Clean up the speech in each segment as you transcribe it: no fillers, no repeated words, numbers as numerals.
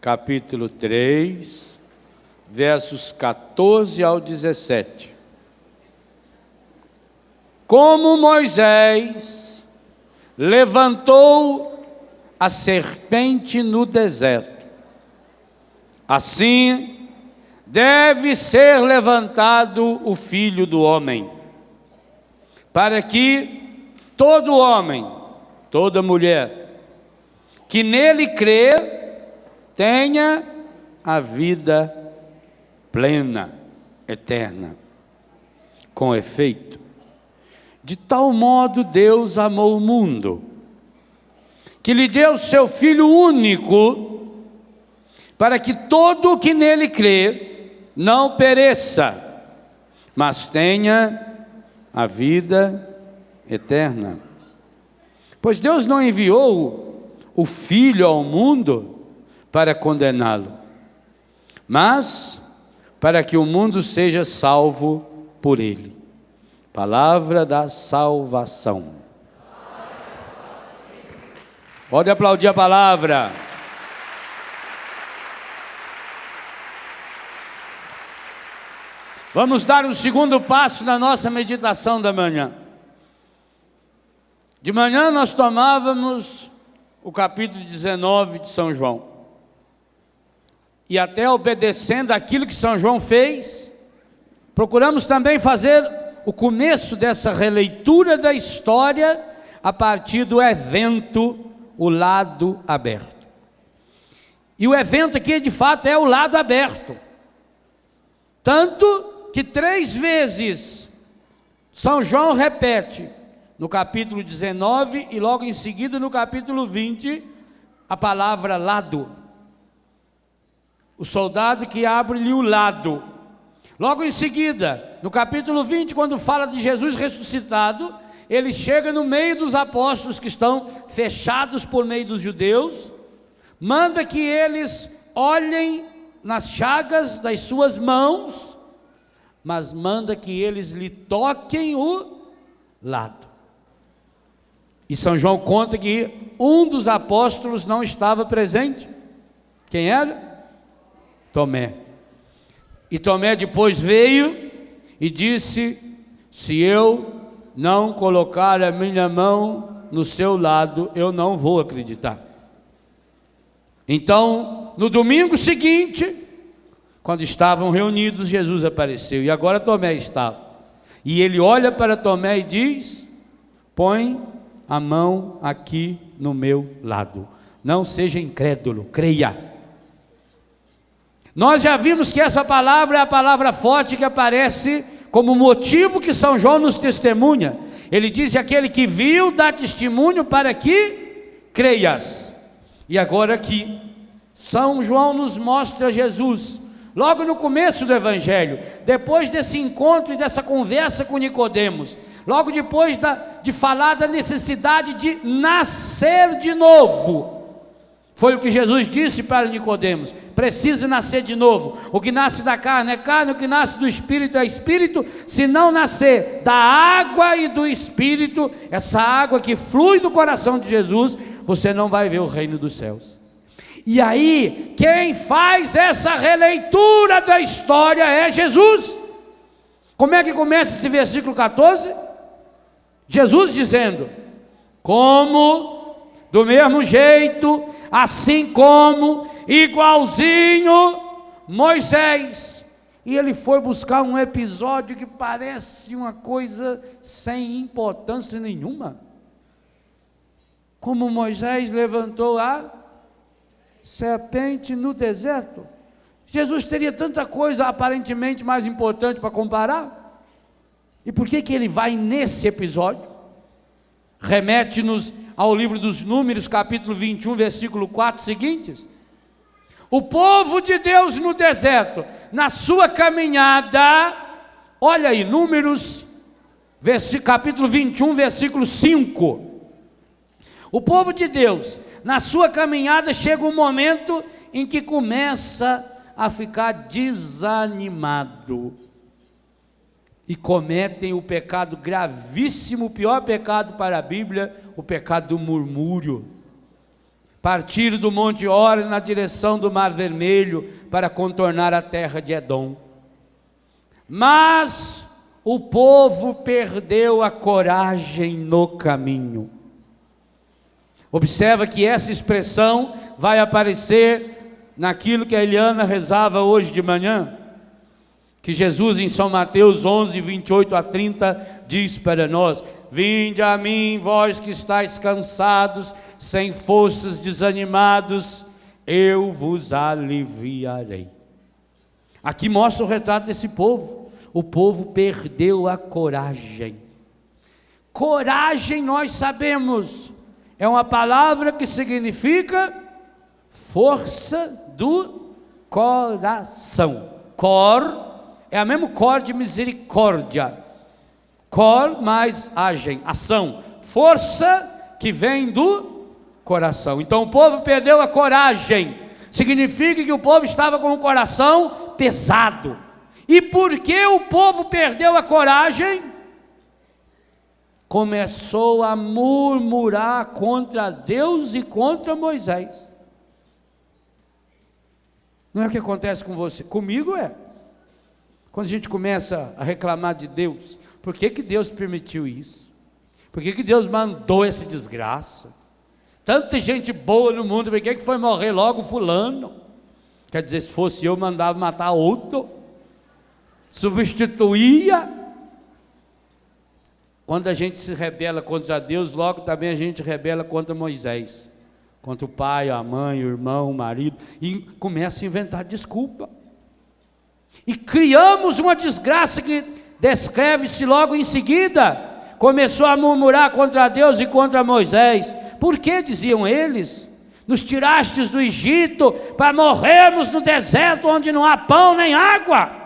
capítulo 3, versos 14 ao 17. Como Moisés levantou a serpente no deserto, assim deve ser levantado o Filho do Homem, para que todo homem, toda mulher, que nele crer, tenha a vida plena, eterna. Com efeito, de tal modo Deus amou o mundo, que lhe deu seu Filho único, para que todo o que nele crê não pereça, mas tenha a vida eterna. Pois Deus não enviou o Filho ao mundo para condená-lo, mas para que o mundo seja salvo por ele. Palavra da salvação. Pode aplaudir a palavra. Vamos dar um segundo passo na nossa meditação da manhã. De manhã nós tomávamos o capítulo 19 de São João. E até obedecendo aquilo que São João fez, procuramos também fazer o começo dessa releitura da história a partir do evento, o lado aberto. E o evento aqui, de fato, é o lado aberto. Tanto que 3 vezes São João repete, no capítulo 19 e logo em seguida no capítulo 20, a palavra lado. O soldado que abre-lhe o lado. Logo em seguida, no capítulo 20, quando fala de Jesus ressuscitado, ele chega no meio dos apóstolos que estão fechados por meio dos judeus, manda que eles olhem nas chagas das suas mãos, mas manda que eles lhe toquem o lado. E São João conta que um dos apóstolos não estava presente. Quem era? Tomé. E Tomé depois veio e disse: se eu não colocar a minha mão no seu lado, eu não vou acreditar. Então, no domingo seguinte, quando estavam reunidos, Jesus apareceu, e agora Tomé estava. E ele olha para Tomé e diz: põe a mão aqui no meu lado, não seja incrédulo, creia. Nós já vimos que essa palavra é a palavra forte que aparece como motivo que São João nos testemunha. Ele diz: aquele que viu dá testemunho para que creias. E agora aqui, São João nos mostra Jesus, logo no começo do Evangelho, depois desse encontro e dessa conversa com Nicodemos, logo depois de falar da necessidade de nascer de novo. Foi o que Jesus disse para Nicodemos: precisa nascer de novo. O que nasce da carne é carne, o que nasce do Espírito é Espírito. Se não nascer da água e do Espírito, essa água que flui do coração de Jesus, você não vai ver o reino dos céus. E aí, quem faz essa releitura da história é Jesus. Como é que começa esse versículo 14? Jesus dizendo: como, do mesmo jeito, assim como, igualzinho Moisés. E ele foi buscar um episódio que parece uma coisa sem importância nenhuma. Como Moisés levantou a serpente no deserto. Jesus teria tanta coisa aparentemente mais importante para comparar. E por que ele vai nesse episódio? Remete-nos ao livro dos Números, capítulo 21, versículo 4 seguintes. O povo de Deus no deserto, na sua caminhada, olha aí, Números, capítulo 21, versículo 5. O povo de Deus, na sua caminhada, chega um momento em que começa a ficar desanimado. E cometem o pecado gravíssimo, o pior pecado para a Bíblia, o pecado do murmúrio. partiram do Monte Hor na direção do Mar Vermelho para contornar a terra de Edom. Mas o povo perdeu a coragem no caminho. Observa que essa expressão vai aparecer naquilo que a Eliana rezava hoje de manhã, que Jesus em São Mateus 11, 28 a 30 diz para nós: vinde a mim, vós que estáis cansados, sem forças, desanimados, eu vos aliviarei. Aqui mostra o retrato desse povo. O povo perdeu a coragem. Coragem, nós sabemos, é uma palavra que significa força do coração. Cor é a mesma cor de misericórdia. Cor mais agem, ação. Força que vem do coração. Então o povo perdeu a coragem. Significa que o povo estava com o coração pesado. E por que o povo perdeu a coragem? Começou a murmurar contra Deus e contra Moisés. Não é o que acontece com você? Comigo é. Quando a gente começa a reclamar de Deus, por que Deus permitiu isso? Por que Deus mandou essa desgraça? Tanta gente boa no mundo, por que foi morrer logo fulano? Quer dizer, se fosse eu, mandava matar outro. Substituía. Quando a gente se rebela contra Deus, logo também a gente rebela contra Moisés, contra o pai, a mãe, o irmão, o marido, e começa a inventar desculpa. E criamos uma desgraça que descreve-se logo em seguida. Começou a murmurar contra Deus e contra Moisés. Por que, diziam eles? Nos tirastes do Egito para morrermos no deserto onde não há pão nem água.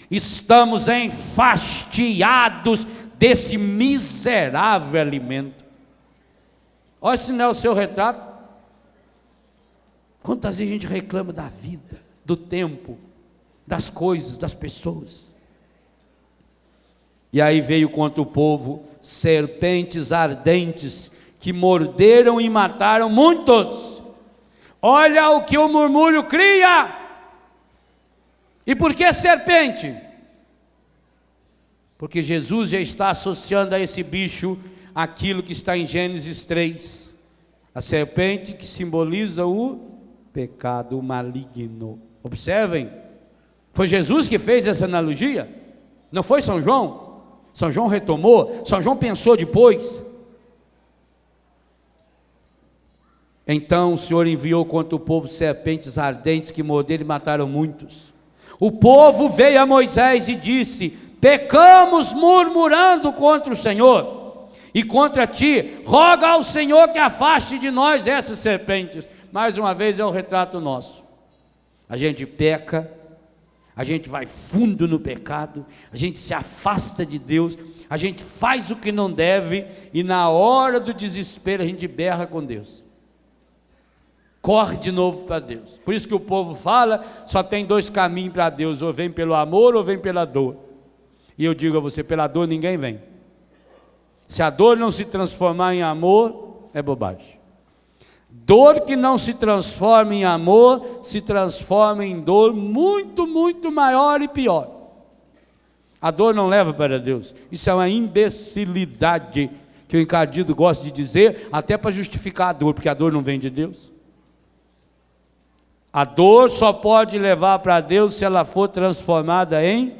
Estamos enfastiados desse miserável alimento. Olha se não é o seu retrato. Quantas vezes a gente reclama da vida, do tempo, das coisas, das pessoas. E aí veio contra o povo serpentes ardentes que morderam e mataram muitos. Olha o que o murmúrio cria. E por que serpente? Porque Jesus já está associando a esse bicho aquilo que está em Gênesis 3. A serpente que simboliza o pecado, o maligno. Observem, foi Jesus que fez essa analogia? Não foi São João? São João retomou, São João pensou depois. Então o Senhor enviou contra o povo serpentes ardentes que morderam e mataram muitos. O povo veio a Moisés e disse: pecamos murmurando contra o Senhor e contra ti, roga ao Senhor que afaste de nós essas serpentes. Mais uma vez é o retrato nosso. A gente peca, a gente vai fundo no pecado, a gente se afasta de Deus, a gente faz o que não deve e na hora do desespero a gente berra com Deus. Corre de novo para Deus. Por isso que o povo fala, só tem dois caminhos para Deus, ou vem pelo amor ou vem pela dor. E eu digo a você, pela dor ninguém vem. Se a dor não se transformar em amor, é bobagem. Dor que não se transforma em amor, se transforma em dor muito, muito maior e pior. A dor não leva para Deus. Isso é uma imbecilidade que o encardido gosta de dizer, até para justificar a dor, porque a dor não vem de Deus. A dor só pode levar para Deus se ela for transformada em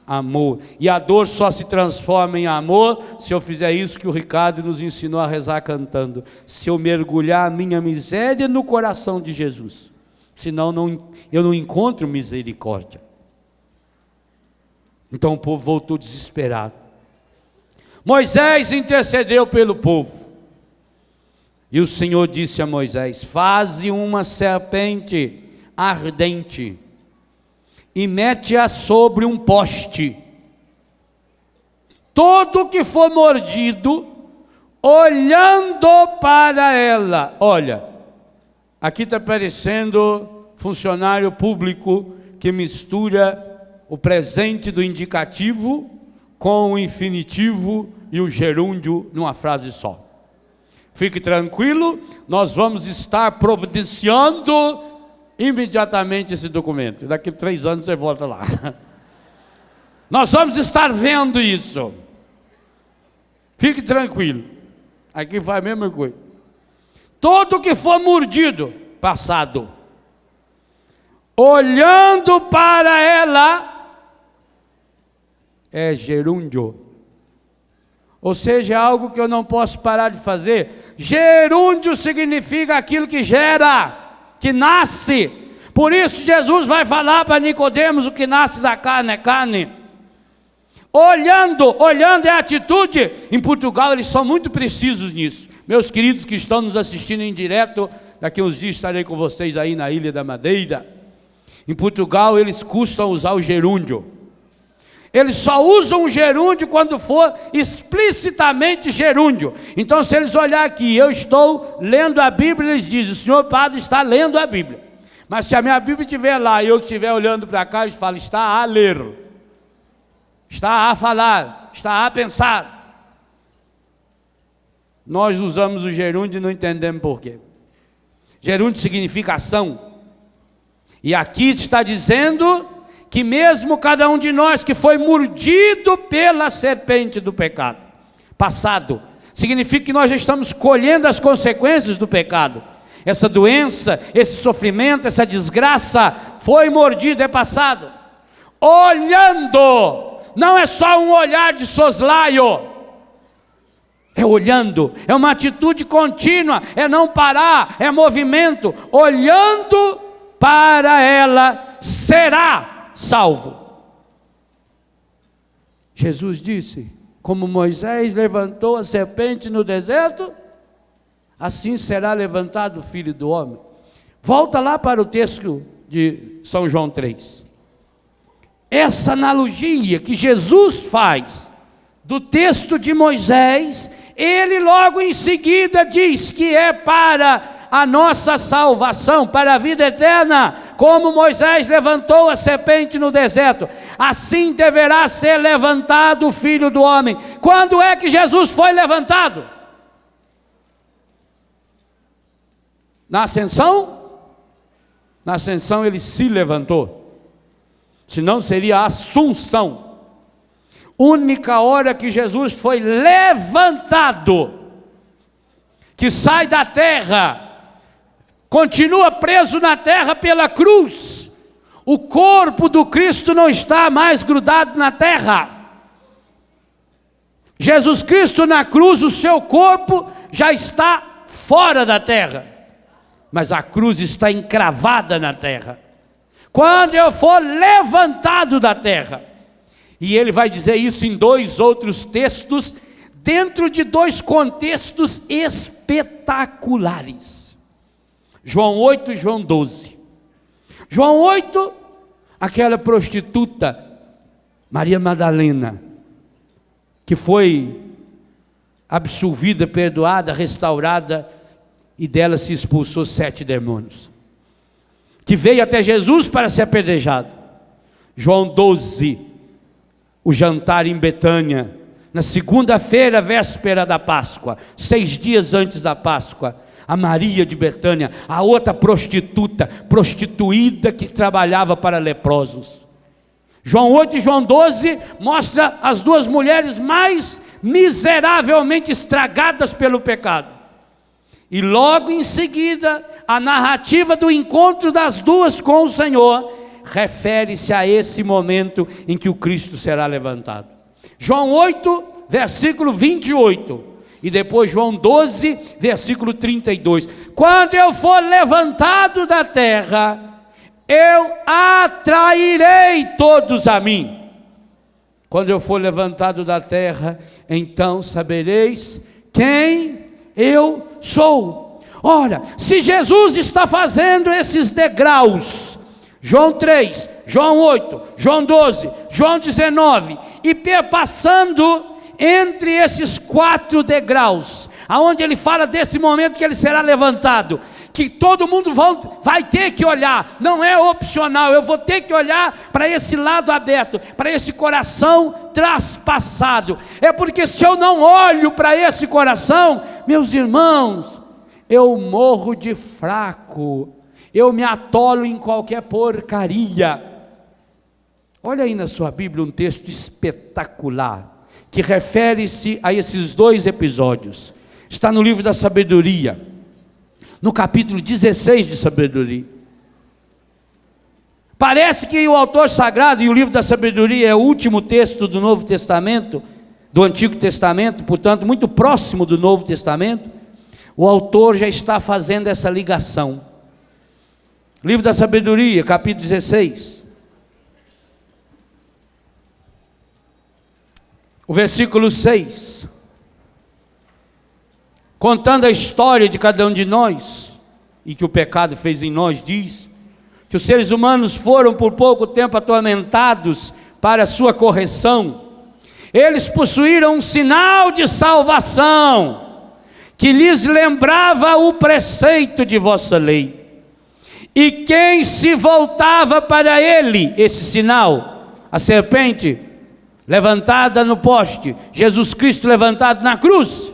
amor. E a dor só se transforma em amor se eu fizer isso que o Ricardo nos ensinou a rezar cantando. Se eu mergulhar a minha miséria no coração de Jesus. Senão eu não encontro misericórdia. Então o povo voltou desesperado. Moisés intercedeu pelo povo. E o Senhor disse a Moisés: faze uma serpente ardente e mete-a sobre um poste. Todo que for mordido, olhando para ela. Olha, aqui está aparecendo funcionário público que mistura o presente do indicativo com o infinitivo e o gerúndio numa frase só. Fique tranquilo, nós vamos estar providenciando imediatamente esse documento. Daqui a 3 anos você volta lá. Nós vamos estar vendo isso. Fique tranquilo. Aqui faz a mesma coisa. Todo que for mordido, passado, olhando para ela, é gerúndio. Ou seja, é algo que eu não posso parar de fazer. Gerúndio significa aquilo que gera, que nasce. Por isso Jesus vai falar para Nicodemos: o que nasce da carne é carne. Olhando é atitude. Em Portugal eles são muito precisos nisso. Meus queridos que estão nos assistindo em direto, daqui a uns dias estarei com vocês aí na Ilha da Madeira. Em Portugal eles custam usar o gerúndio. Eles só usam o gerúndio quando for explicitamente gerúndio. Então, se eles olhar aqui, eu estou lendo a Bíblia, eles dizem: o senhor padre está lendo a Bíblia. Mas se a minha Bíblia estiver lá e eu estiver olhando para cá, eles falam: está a ler, está a falar, está a pensar. Nós usamos o gerúndio e não entendemos por quê. Gerúndio significa ação. E aqui está dizendo que mesmo cada um de nós que foi mordido pela serpente do pecado, passado, significa que nós já estamos colhendo as consequências do pecado. Essa doença, esse sofrimento, essa desgraça, foi mordido, é passado. Olhando, não é só um olhar de soslaio, é olhando, é uma atitude contínua, é não parar, é movimento. Olhando para ela, será salvo. Jesus disse: como Moisés levantou a serpente no deserto, assim será levantado o Filho do Homem. Volta lá para o texto de São João 3. Essa analogia que Jesus faz do texto de Moisés, ele logo em seguida diz que é para a nossa salvação, para a vida eterna. Como Moisés levantou a serpente no deserto, assim deverá ser levantado o Filho do Homem. Quando é que Jesus foi levantado? Na ascensão? Na ascensão ele se levantou, senão seria a assunção. Única hora que Jesus foi levantado, que sai da terra, continua preso na terra pela cruz. O corpo do Cristo não está mais grudado na terra. Jesus Cristo na cruz, o seu corpo já está fora da terra, mas a cruz está encravada na terra. Quando eu for levantado da terra, e ele vai dizer isso em 2 outros textos, dentro de 2 contextos espetaculares. João 8 e João 12. João 8, aquela prostituta, Maria Madalena, que foi absolvida, perdoada, restaurada, e dela se expulsou 7 demônios, que veio até Jesus para ser apedrejado. João 12, o jantar em Betânia, na segunda-feira, véspera da Páscoa, 6 dias antes da Páscoa, a Maria de Betânia, a outra prostituída que trabalhava para leprosos. João 8 e João 12 mostra as 2 mulheres mais miseravelmente estragadas pelo pecado. E logo em seguida, a narrativa do encontro das 2 com o Senhor refere-se a esse momento em que o Cristo será levantado. João 8, versículo 28, e depois João 12, versículo 32. Quando eu for levantado da terra, eu atrairei todos a mim. Quando eu for levantado da terra, então sabereis quem eu sou. Ora, se Jesus está fazendo esses degraus, João 3, João 8, João 12, João 19, e perpassando entre esses 4 degraus, aonde ele fala desse momento que ele será levantado, que todo mundo vai ter que olhar, não é opcional, eu vou ter que olhar para esse lado aberto, para esse coração traspassado. É porque se eu não olho para esse coração, Meus irmãos, eu morro de fraco, eu me atolo em qualquer porcaria. Olha aí na sua Bíblia um texto espetacular, que refere-se a esses dois episódios. Está no livro da sabedoria, no capítulo 16 de sabedoria. Parece que o autor sagrado, e o livro da sabedoria é o último texto do Novo Testamento, do Antigo Testamento, portanto muito próximo do Novo Testamento, o autor já está fazendo essa ligação. Livro da sabedoria, capítulo 16, o versículo 6, contando a história de cada um de nós, e que o pecado fez em nós, diz que os seres humanos foram por pouco tempo atormentados para a sua correção. Eles possuíram um sinal de salvação, que lhes lembrava o preceito de vossa lei. E quem se voltava para ele, esse sinal, a serpente levantada no poste, Jesus Cristo levantado na cruz,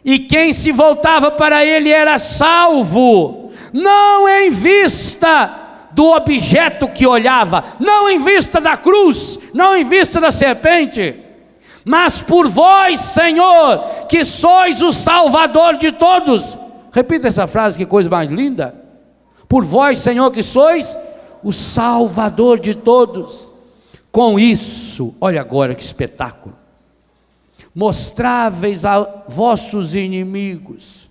e quem se voltava para ele era salvo, não em vista do objeto que olhava, não em vista da cruz, não em vista da serpente, mas por vós, Senhor, que sois o Salvador de todos. Repita essa frase, que coisa mais linda. Por vós, Senhor, que sois o Salvador de todos. Com isso, olha agora que espetáculo, mostráveis a vossos inimigos,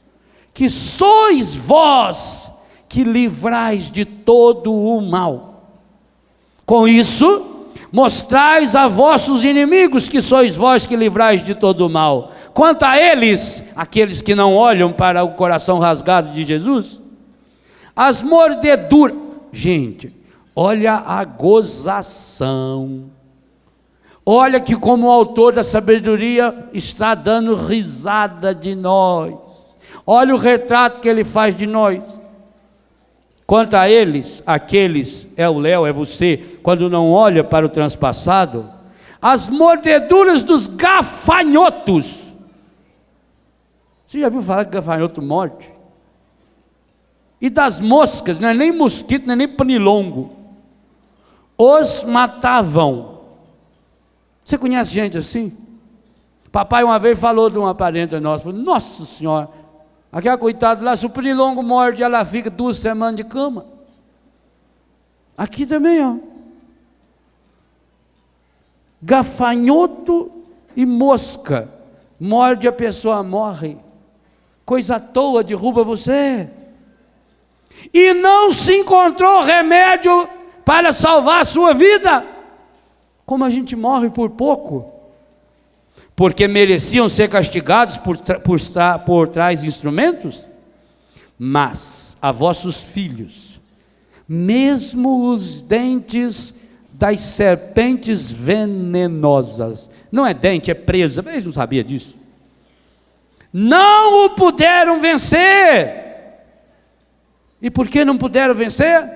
que sois vós que livrais de todo o mal. Com isso, mostrais a vossos inimigos que sois vós que livrais de todo o mal. Quanto a eles, aqueles que não olham para o coração rasgado de Jesus, as mordeduras, gente, olha a gozação, olha que como o autor da sabedoria está dando risada de nós, olha o retrato que ele faz de nós. Quanto a eles, aqueles, é o Léo, é você, quando não olha para o transpassado, as mordeduras dos gafanhotos. Você já viu falar que gafanhoto morde? E das moscas, não é nem mosquito, não é nem pernilongo, os matavam. Você conhece gente assim? Papai uma vez falou de uma parente nossa, falou, nossa senhora, aquela coitada lá, se o pernilongo morde, ela fica 2 semanas de cama. Aqui também, ó. Gafanhoto e mosca, morde, a pessoa morre. Coisa à toa, derruba você. E não se encontrou remédio para salvar a sua vida. Como a gente morre por pouco, porque mereciam ser castigados por trás instrumentos, mas a vossos filhos, mesmo os dentes das serpentes venenosas, não é dente, é presa, eles não sabiam disso, não o puderam vencer. E por que não puderam vencer?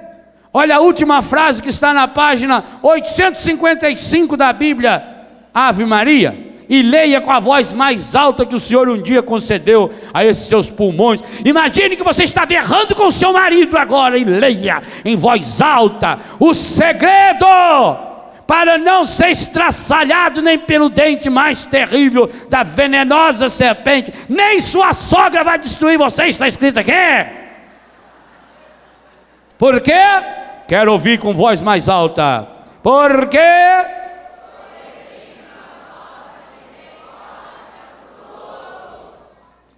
Olha a última frase que está na página 855 da Bíblia, Ave Maria, e leia com a voz mais alta que o Senhor um dia concedeu a esses seus pulmões. Imagine que você está berrando com o seu marido agora, e leia em voz alta o segredo para não ser estraçalhado nem pelo dente mais terrível da venenosa serpente, nem sua sogra vai destruir você. Está escrito aqui. Por quê? Quero ouvir com voz mais alta. Por quê?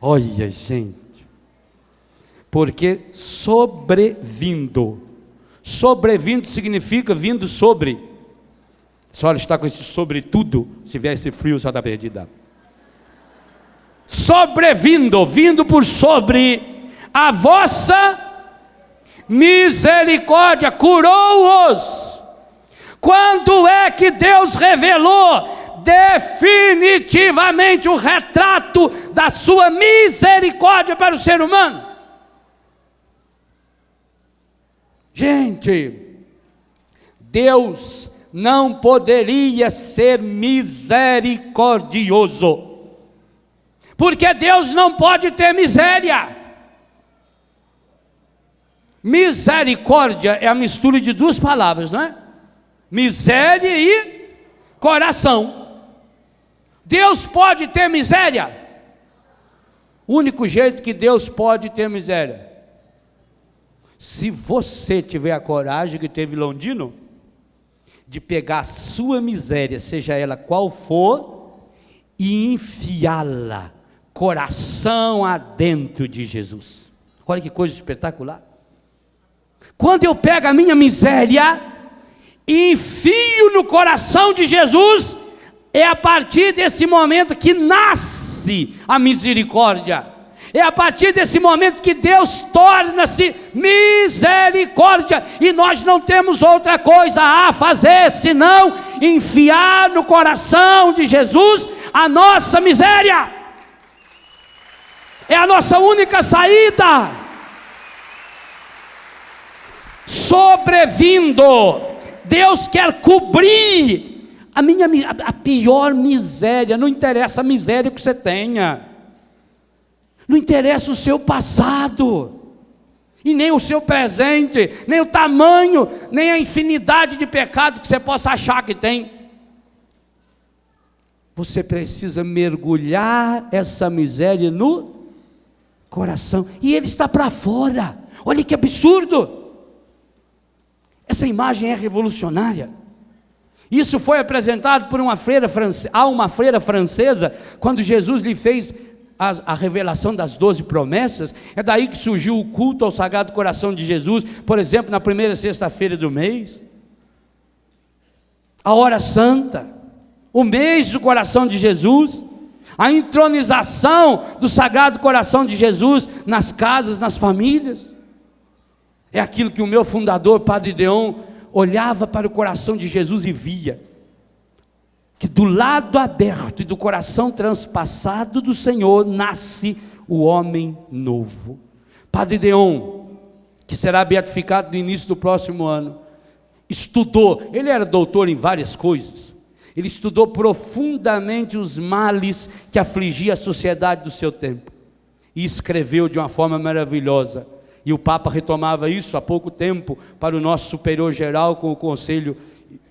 Olha, gente, porque sobrevindo significa vindo sobre. A senhora está com esse sobretudo, se vier esse frio, só está perdida. Sobrevindo, vindo por sobre, a vossa misericórdia curou-os. Quando é que Deus revelou definitivamente o retrato da sua misericórdia para o ser humano? Gente, Deus não poderia ser misericordioso, Porque Deus não pode ter miséria. Misericórdia é a mistura de duas palavras, não é? Miséria e coração. Deus pode ter miséria? O único jeito que Deus pode ter miséria, se você tiver a coragem que teve Londino, de pegar a sua miséria, seja ela qual for, e enfiá-la coração adentro de Jesus. Olha que coisa espetacular. Quando eu pego a minha miséria e enfio no coração de Jesus, é a partir desse momento que nasce a misericórdia. É a partir desse momento que Deus torna-se misericórdia, e nós não temos outra coisa a fazer senão enfiar no coração de Jesus a nossa miséria. É a nossa única saída. Sobrevindo, Deus quer cobrir a pior miséria. Não interessa a miséria que você tenha, não interessa o seu passado, e nem o seu presente, nem o tamanho, nem a infinidade de pecado que você possa achar que tem. Você precisa mergulhar essa miséria no coração, e ele está para fora. Olha que absurdo! Essa imagem é revolucionária. Isso foi apresentado por uma freira francesa, quando Jesus lhe fez a revelação das 12 promessas. É daí que surgiu o culto ao Sagrado Coração de Jesus, por exemplo, na primeira sexta-feira do mês, a hora santa, o mês do coração de Jesus, a entronização do Sagrado Coração de Jesus nas casas, nas famílias. É aquilo que o meu fundador, Padre Deon, olhava para o coração de Jesus e via que do lado aberto e do coração transpassado do Senhor nasce o homem novo. Padre Deon, que será beatificado no início do próximo ano, estudou, ele era doutor em várias coisas, ele estudou profundamente os males que afligia a sociedade do seu tempo, e escreveu de uma forma maravilhosa. E o Papa retomava isso há pouco tempo para o nosso superior geral, com o conselho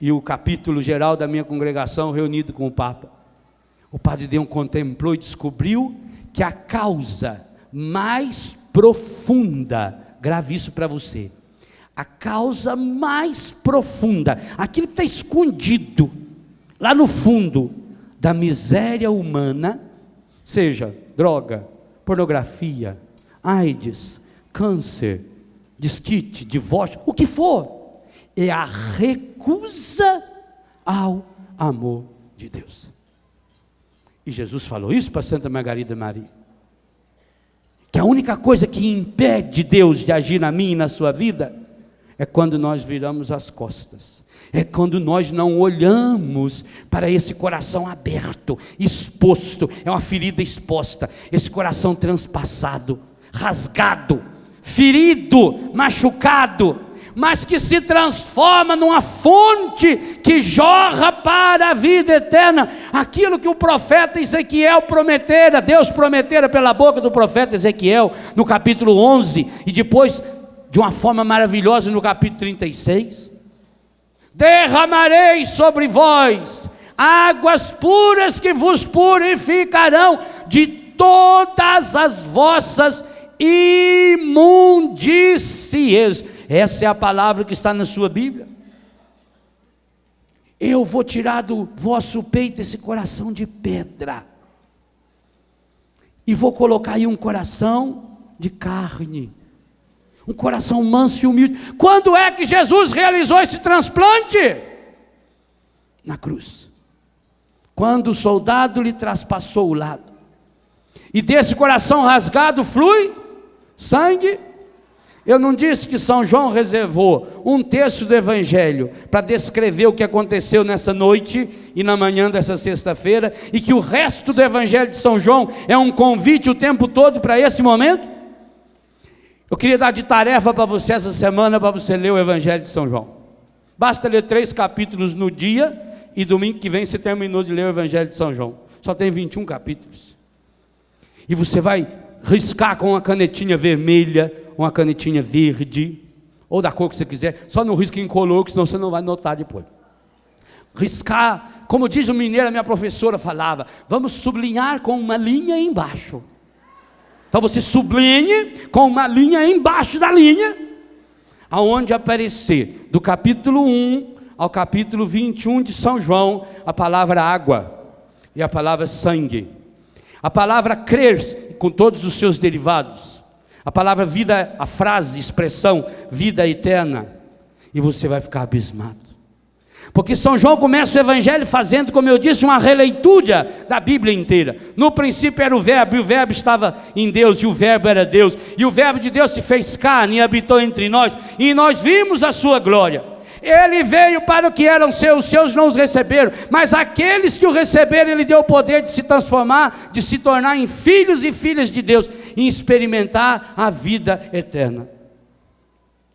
e o capítulo geral da minha congregação, reunido com o Papa. O Padre Deon contemplou e descobriu que a causa mais profunda, grave isso para você, a causa mais profunda, aquilo que está escondido lá no fundo da miséria humana, seja droga, pornografia, AIDS, câncer, desquite, divórcio, o que for, é a recusa ao amor de Deus. E Jesus falou isso para Santa Margarida Maria, que a única coisa que impede Deus de agir na minha e na sua vida é quando nós viramos as costas, é quando nós não olhamos para esse coração aberto, exposto, é uma ferida exposta, esse coração transpassado, rasgado, ferido, machucado, mas que se transforma numa fonte que jorra para a vida eterna. Aquilo que o profeta Ezequiel prometera, Deus prometera pela boca do profeta Ezequiel, no capítulo 11, e depois, de uma forma maravilhosa, no capítulo 36, derramarei sobre vós águas puras que vos purificarão de todas as vossas imundícies. Essa é a palavra que está na sua Bíblia. Eu vou tirar do vosso peito esse coração de pedra, e vou colocar aí um coração de carne, um coração manso e humilde. Quando é que Jesus realizou esse transplante? Na cruz, quando o soldado lhe traspassou o lado, e desse coração rasgado flui sangue. Eu não disse que São João reservou um terço do Evangelho para descrever o que aconteceu nessa noite e na manhã dessa sexta-feira, e que o resto do Evangelho de São João é um convite o tempo todo para esse momento? Eu queria dar de tarefa para você essa semana, para você ler o Evangelho de São João. Basta ler 3 capítulos no dia, e domingo que vem você terminou de ler o Evangelho de São João. Só tem 21 capítulos. E você vai riscar com uma canetinha vermelha, uma canetinha verde, ou da cor que você quiser. Só não risque incolor, senão você não vai notar depois. Riscar, como diz o mineiro, a minha professora falava, vamos sublinhar com uma linha embaixo. Então você sublinhe com uma linha embaixo da linha, aonde aparecer, do capítulo 1 ao capítulo 21 de São João, a palavra água e a palavra sangue. A palavra crer, com todos os seus derivados. A palavra vida, a frase, expressão, vida eterna. E você vai ficar abismado. Porque São João começa o Evangelho fazendo, como eu disse, uma releitura da Bíblia inteira. No princípio era o Verbo, e o Verbo estava em Deus, e o Verbo era Deus. E o Verbo de Deus se fez carne e habitou entre nós, e nós vimos a sua glória. Ele veio para o que eram seus, os seus não os receberam, mas aqueles que o receberam, ele deu o poder de se transformar, de se tornar em filhos e filhas de Deus, e experimentar a vida eterna.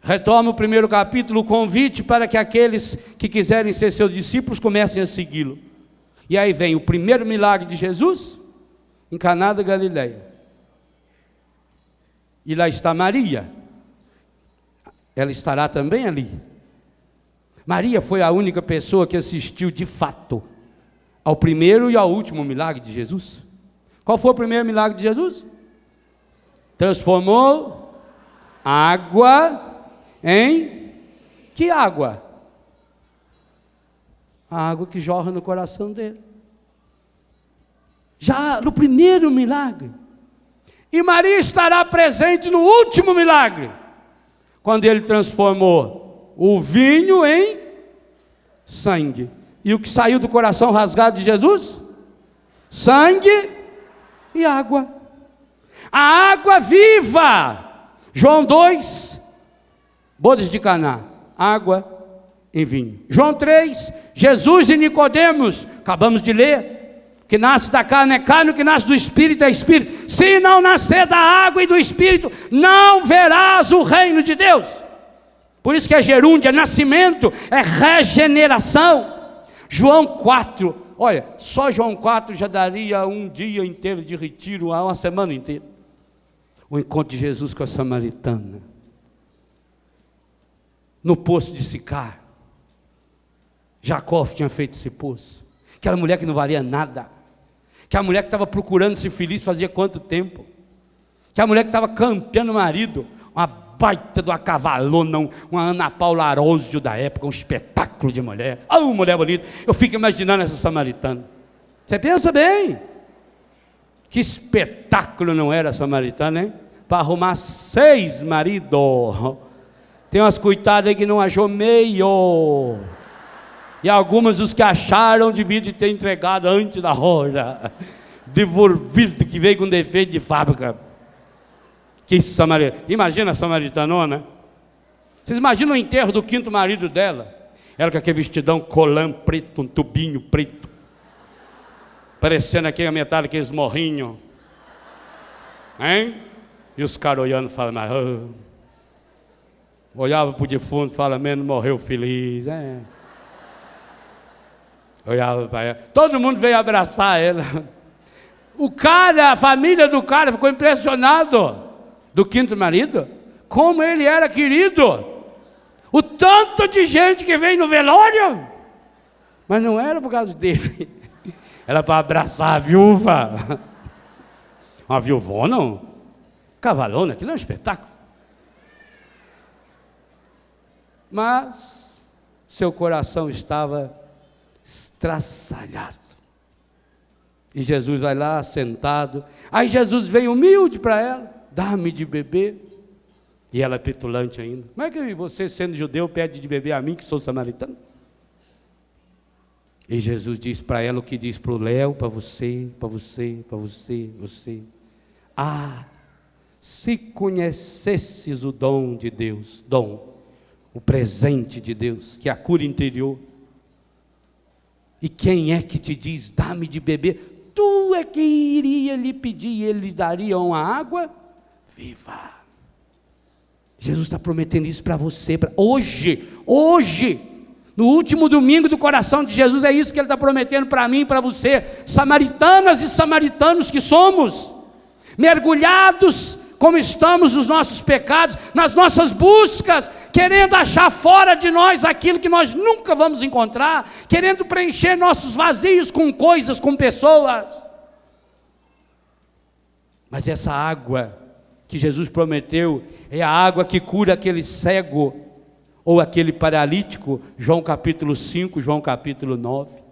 Retoma o primeiro capítulo, o convite para que aqueles que quiserem ser seus discípulos comecem a segui-lo. E aí vem o primeiro milagre de Jesus, em Caná da Galileia. E lá está Maria, ela estará também ali. Maria foi a única pessoa que assistiu de fato ao primeiro e ao último milagre de Jesus. Qual foi o primeiro milagre de Jesus? Transformou água em que água? A água que jorra no coração dele. Já no primeiro milagre. E Maria estará presente no último milagre, quando ele transformou o vinho em sangue. E o que saiu do coração rasgado de Jesus? Sangue e água. A água viva. João 2, bodas de Caná, água em vinho. João 3, Jesus e Nicodemos, acabamos de ler, que nasce da carne é carne, o que nasce do Espírito é Espírito. Se não nascer da água e do Espírito, não verás o reino de Deus. Por isso que é gerúndio, é nascimento, é regeneração. João 4, olha, só João 4 já daria um dia inteiro de retiro, uma semana inteira. O encontro de Jesus com a samaritana, no poço de Sicar. Jacó tinha feito esse poço. Aquela mulher que não valia nada. Aquela mulher que estava procurando ser feliz fazia quanto tempo. Aquela mulher que estava campeando o marido, uma baita de uma cavalona, uma Ana Paula Arósio da época, um espetáculo de mulher. Oh, mulher bonita. Eu fico imaginando essa samaritana. Você pensa bem. Que espetáculo não era a samaritana, hein? Para arrumar 6 maridos. Tem umas coitadas aí que não achou meio. E algumas os que acharam deviam ter entregado antes da hora. Devolvido, que veio com defeito de fábrica. Que samaritana. Imagina a samaritanona. Vocês imaginam o enterro do 5º marido dela? Ela com aquele vestidão colã preto, um tubinho preto, parecendo aqui a metade daqueles morrinhos. Hein? E os caras olhando falam, mas olhava para o defunto e fala, menos morreu feliz. É. Olhava para ela. Todo mundo veio abraçar ela. O cara, a família do cara ficou impressionado do 5º marido, como ele era querido. O tanto de gente que veio no velório, mas não era por causa dele, era para abraçar a viúva. Uma viúvona, não? Cavalona, aquilo é um espetáculo. Mas seu coração estava estraçalhado. E Jesus vai lá, sentado. Aí Jesus vem humilde para ela, dá-me de beber. E ela é petulante ainda. Como é que você, sendo judeu, pede de beber a mim, que sou samaritano? E Jesus diz para ela o que diz para o Léo, para você, para você, para você, você. Ah, se conhecesses o dom de Deus, o presente de Deus, que é a cura interior. E quem é que te diz, dá-me de beber? Tu é que iria lhe pedir e ele lhe daria uma água viva. Jesus está prometendo isso para você, hoje, no último domingo do coração de Jesus, é isso que Ele está prometendo para mim e para você, samaritanas e samaritanos que somos, mergulhados como estamos nos nossos pecados, nas nossas buscas, querendo achar fora de nós aquilo que nós nunca vamos encontrar, querendo preencher nossos vazios com coisas, com pessoas. Mas essa água que Jesus prometeu é a água que cura aquele cego ou aquele paralítico, João capítulo 5, João capítulo 9.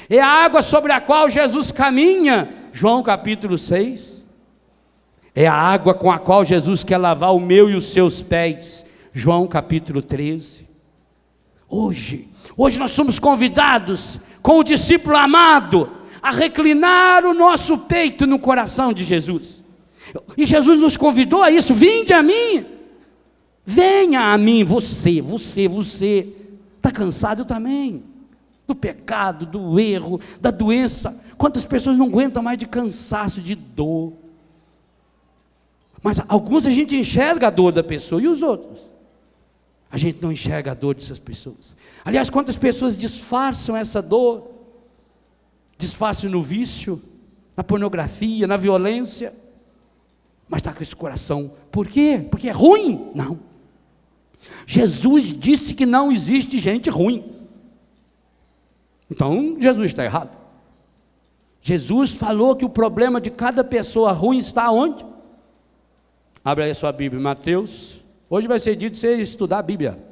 É a água sobre a qual Jesus caminha, João capítulo 6. É a água com a qual Jesus quer lavar o meu e os seus pés, João capítulo 13. Hoje nós somos convidados, com o discípulo amado, a reclinar o nosso peito no coração de Jesus. E Jesus nos convidou a isso: vinde a mim, venha a mim, você, está cansado? Eu também, do pecado, do erro, da doença. Quantas pessoas não aguentam mais de cansaço, de dor? Mas alguns a gente enxerga a dor da pessoa, e os outros? A gente não enxerga a dor dessas pessoas. Aliás, quantas pessoas disfarçam essa dor? Disfarçam no vício, na pornografia, na violência, mas está com esse coração. Por quê? Porque é ruim? Não. Jesus disse que não existe gente ruim. Então, Jesus está errado. Jesus falou que o problema de cada pessoa ruim está onde? Abre aí a sua Bíblia, Mateus. Hoje vai ser dia de você estudar a Bíblia.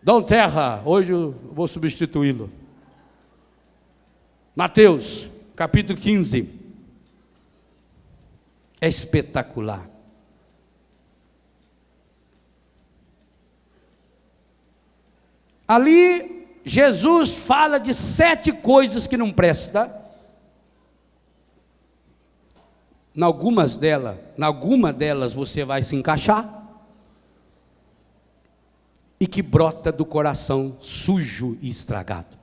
Dom Terra, hoje eu vou substituí-lo. Mateus, capítulo 15. É espetacular. Ali, Jesus fala de 7 coisas que não prestam. Em alguma delas você vai se encaixar, e que brota do coração sujo e estragado.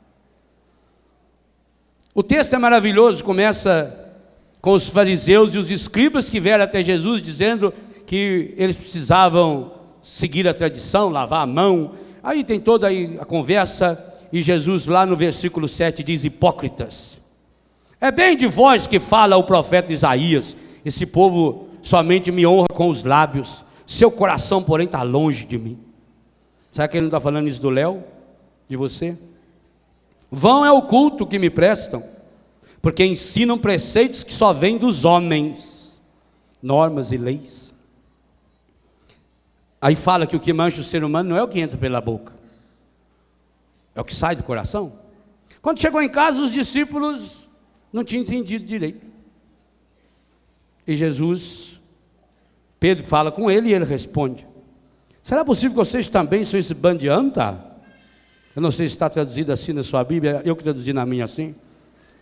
O texto é maravilhoso, começa com os fariseus e os escribas que vieram até Jesus dizendo que eles precisavam seguir a tradição, lavar a mão. Aí tem toda a conversa, e Jesus lá no versículo 7 diz: hipócritas, é bem de vós que fala o profeta Isaías, esse povo somente me honra com os lábios, seu coração porém está longe de mim. Será que ele não está falando isso do Léo? De você? Vão é o culto que me prestam, porque ensinam preceitos que só vêm dos homens, normas e leis. Aí fala que o que mancha o ser humano não é o que entra pela boca, é o que sai do coração. Quando chegou em casa, os discípulos não tinham entendido direito. E Jesus, Pedro fala com ele, e ele responde: será possível que vocês também são esse bando de anta? Eu não sei se está traduzido assim na sua Bíblia, eu que traduzi na minha assim.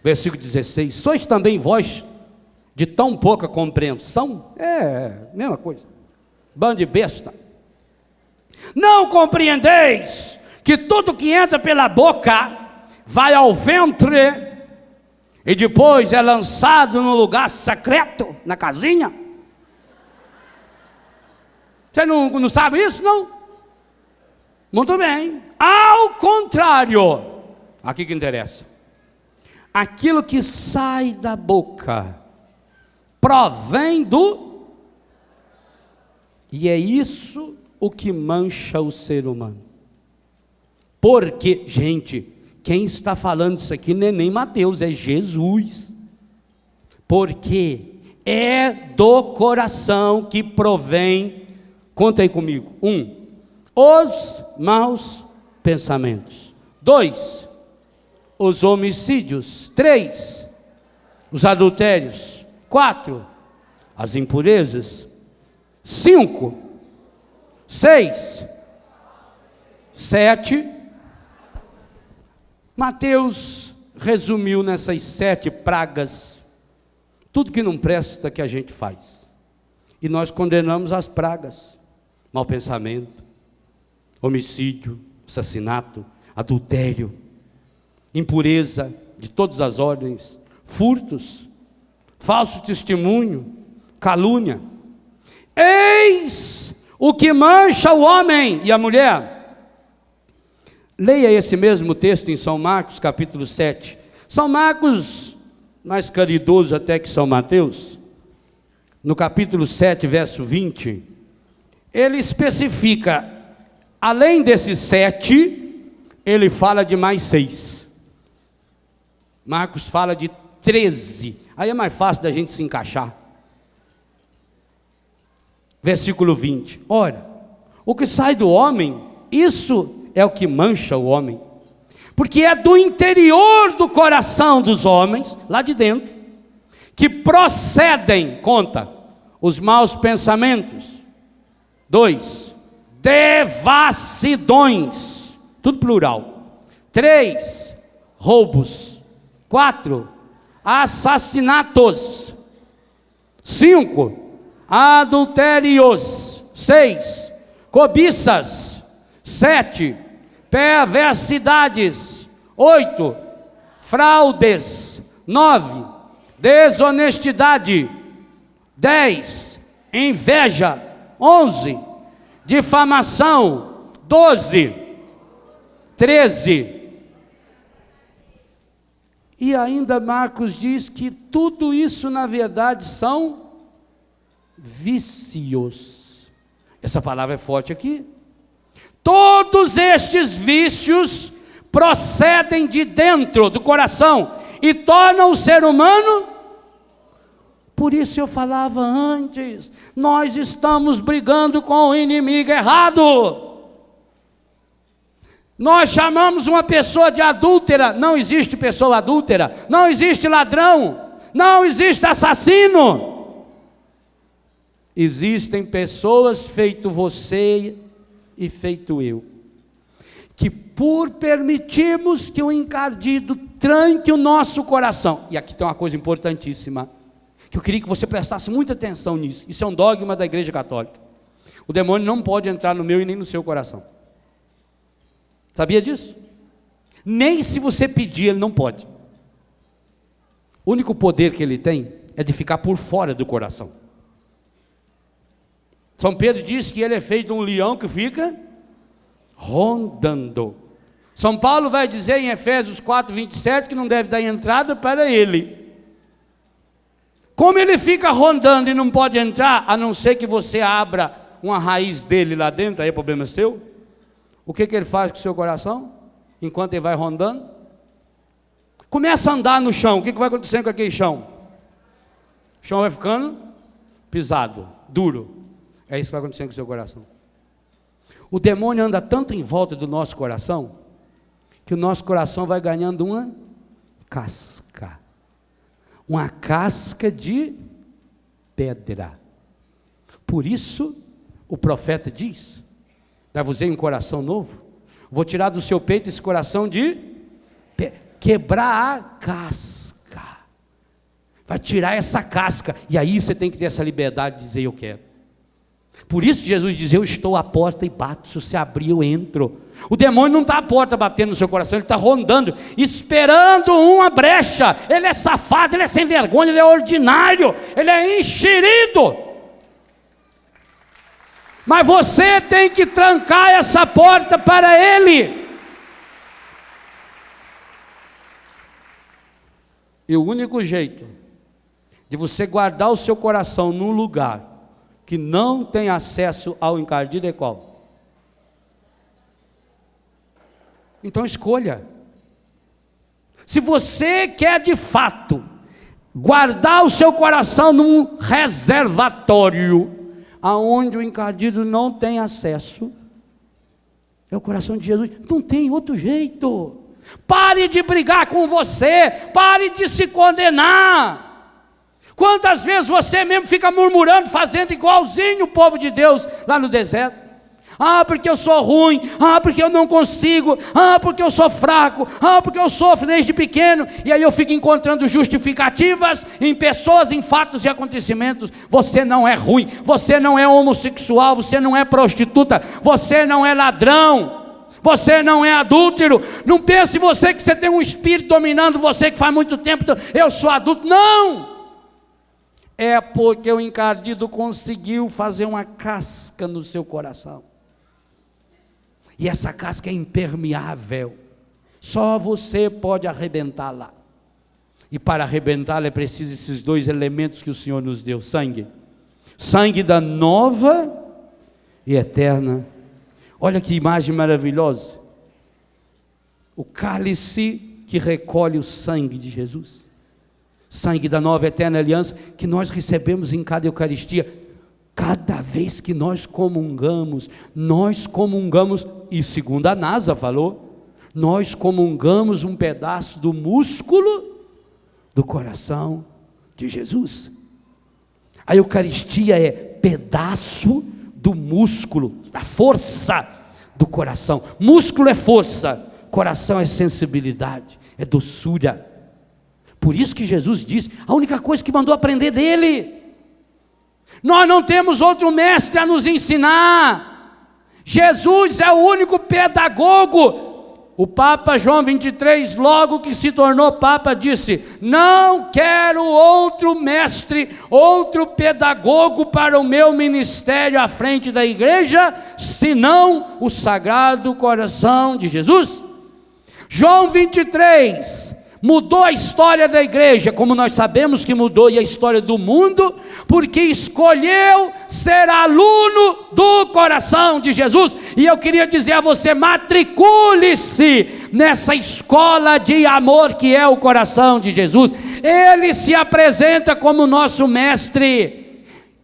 Versículo 16: sois também vós de tão pouca compreensão? Mesma coisa, bando de besta. Não compreendeis que tudo que entra pela boca vai ao ventre e depois é lançado num lugar secreto, na casinha? Você não sabe isso, não? Muito bem. Ao contrário, aqui que interessa, aquilo que sai da boca provém do... E é isso o que mancha o ser humano. Porque, gente, quem está falando isso aqui não é nem Mateus, é Jesus. Porque é do coração que provém, conta aí comigo: 1, os maus pensamentos; 2, os homicídios; 3, os adultérios; 4, as impurezas; 5, 6, 7. Mateus resumiu nessas 7 pragas tudo que não presta que a gente faz, e nós condenamos as pragas: mau pensamento, homicídio, assassinato, adultério, impureza de todas as ordens, furtos, falso testemunho, calúnia. Eis o que mancha o homem e a mulher. Leia esse mesmo texto em São Marcos, capítulo 7. São Marcos, mais caridoso até que São Mateus, no capítulo 7, verso 20, ele especifica, além desses 7, ele fala de mais 6. Marcos fala de 13, aí é mais fácil da gente se encaixar. Versículo 20, ora, o que sai do homem, isso é o que mancha o homem, porque é do interior do coração dos homens, lá de dentro, que procedem, conta, os maus pensamentos. 2, devassidões, tudo plural. 3, roubos. 4, assassinatos. 5, adultérios. 6, cobiças. 7, perversidades. 8, fraudes. 9, desonestidade. 10, inveja. 11, difamação. 12, 13. E ainda Marcos diz que tudo isso na verdade são vícios. Essa palavra é forte aqui. Todos estes vícios procedem de dentro do coração e tornam o ser humano. Por isso eu falava antes, nós estamos brigando com o inimigo errado. Nós chamamos uma pessoa de adúltera, não existe pessoa adúltera, não existe ladrão, não existe assassino. Existem pessoas feito você e feito eu, que por permitirmos que o encardido tranque o nosso coração, e aqui tem uma coisa importantíssima, que eu queria que você prestasse muita atenção nisso, isso é um dogma da Igreja Católica, o demônio não pode entrar no meu e nem no seu coração, sabia disso? Nem se você pedir ele não pode, o único poder que ele tem é de ficar por fora do coração. São Pedro diz que ele é feito um leão que fica rondando. São Paulo vai dizer em Efésios 4, 27 que não deve dar entrada para ele. Como ele fica rondando e não pode entrar, a não ser que você abra uma raiz dele lá dentro, aí é problema seu. O que ele faz com o seu coração? Enquanto ele vai rondando? Começa a andar no chão, o que vai acontecendo com aquele chão? O chão vai ficando pisado, duro. É isso que vai acontecendo com o seu coração. O demônio anda tanto em volta do nosso coração, que o nosso coração vai ganhando uma casca. Uma casca de pedra. Por isso, o profeta diz, dar-vos-ei um coração novo, vou tirar do seu peito esse coração de quebrar a casca. Vai tirar essa casca, e aí você tem que ter essa liberdade de dizer eu quero. Por isso Jesus diz, eu estou à porta e bato, se você abrir eu entro. O demônio não está à porta batendo no seu coração, ele está rondando, esperando uma brecha. Ele é safado, ele é sem vergonha, ele é ordinário, ele é enxerido. Mas você tem que trancar essa porta para ele. E o único jeito de você guardar o seu coração num lugar que não tem acesso ao encardido é qual? Então escolha. Se você quer de fato guardar o seu coração num reservatório, aonde o encardido não tem acesso, é o coração de Jesus, não tem outro jeito. Pare de brigar com você, pare de se condenar. Quantas vezes você mesmo fica murmurando, fazendo igualzinho o povo de Deus lá no deserto? Ah, porque eu sou ruim, ah, porque eu não consigo, ah, porque eu sou fraco, ah, porque eu sofro desde pequeno, e aí eu fico encontrando justificativas em pessoas, em fatos e acontecimentos. Você não é ruim, você não é homossexual, você não é prostituta, você não é ladrão, você não é adúltero. Não pense você que você tem um espírito dominando você, que faz muito tempo, eu sou adulto, não! É porque o encardido conseguiu fazer uma casca no seu coração. E essa casca é impermeável. Só você pode arrebentá-la. E para arrebentá-la é preciso esses dois elementos que o Senhor nos deu: sangue Sangue da nova e eterna. Olha que imagem maravilhosa. O cálice que recolhe o sangue de Jesus. Sangue da nova e eterna aliança que nós recebemos em cada Eucaristia. Cada vez que nós comungamos, e segundo a NASA falou, nós comungamos um pedaço do músculo do coração de Jesus. A Eucaristia é pedaço do músculo, da força do coração. Músculo é força, coração é sensibilidade, é doçura. Por isso que Jesus disse, a única coisa que mandou aprender dele. Nós não temos outro mestre a nos ensinar. Jesus é o único pedagogo. O Papa João 23, logo que se tornou Papa, disse: não quero outro mestre, outro pedagogo para o meu ministério à frente da igreja, senão o Sagrado Coração de Jesus. João 23 mudou a história da igreja, como nós sabemos que mudou a história do mundo, porque escolheu ser aluno do coração de Jesus. E eu queria dizer a você: matricule-se nessa escola de amor que é o coração de Jesus. Ele se apresenta como nosso mestre.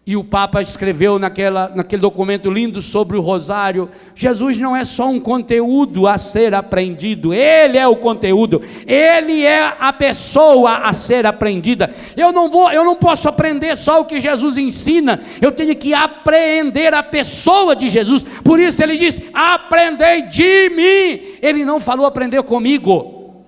E o Papa escreveu naquele documento lindo sobre o rosário: Jesus não é só um conteúdo a ser aprendido, Ele é o conteúdo, Ele é a pessoa a ser aprendida. Eu não posso aprender só o que Jesus ensina, eu tenho que apreender a pessoa de Jesus. Por isso ele diz: aprendei de mim. Ele não falou aprender comigo,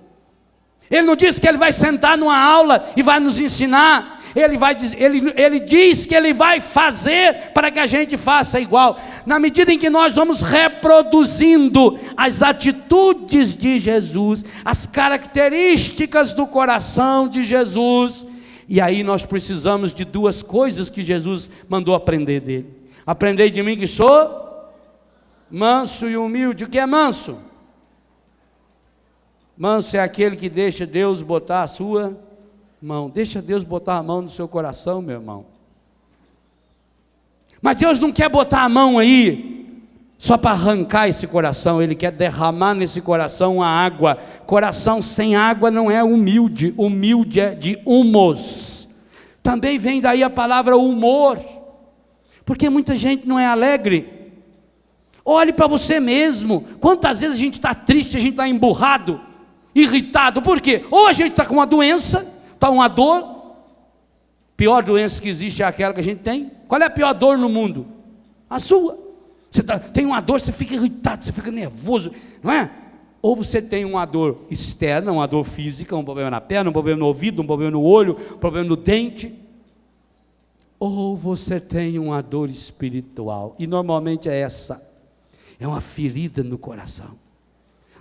ele não disse que ele vai sentar numa aula e vai nos ensinar. Ele diz que ele vai fazer para que a gente faça igual. Na medida em que nós vamos reproduzindo as atitudes de Jesus, as características do coração de Jesus, e aí nós precisamos de duas coisas que Jesus mandou aprender dele. Aprendei de mim que sou manso e humilde. O que é manso? Manso é aquele que deixa Deus botar a sua mão. Deixa Deus botar a mão no seu coração, meu irmão. Mas Deus não quer botar a mão aí só para arrancar esse coração. Ele quer derramar nesse coração a água. Coração sem água não é humilde. Humilde é de humos. Também vem daí a palavra humor, porque muita gente não é alegre. Olhe para você mesmo. Quantas vezes a gente está triste, a gente está emburrado, irritado. Por quê? Ou a gente está com uma doença, está uma dor. Pior doença que existe é aquela que a gente tem. Qual é a pior dor no mundo? A sua. Você tem uma dor, você fica irritado, você fica nervoso, não é? Ou você tem uma dor externa, uma dor física, um problema na perna, um problema no ouvido, um problema no olho, um problema no dente. Ou você tem uma dor espiritual, e normalmente é essa, é uma ferida no coração.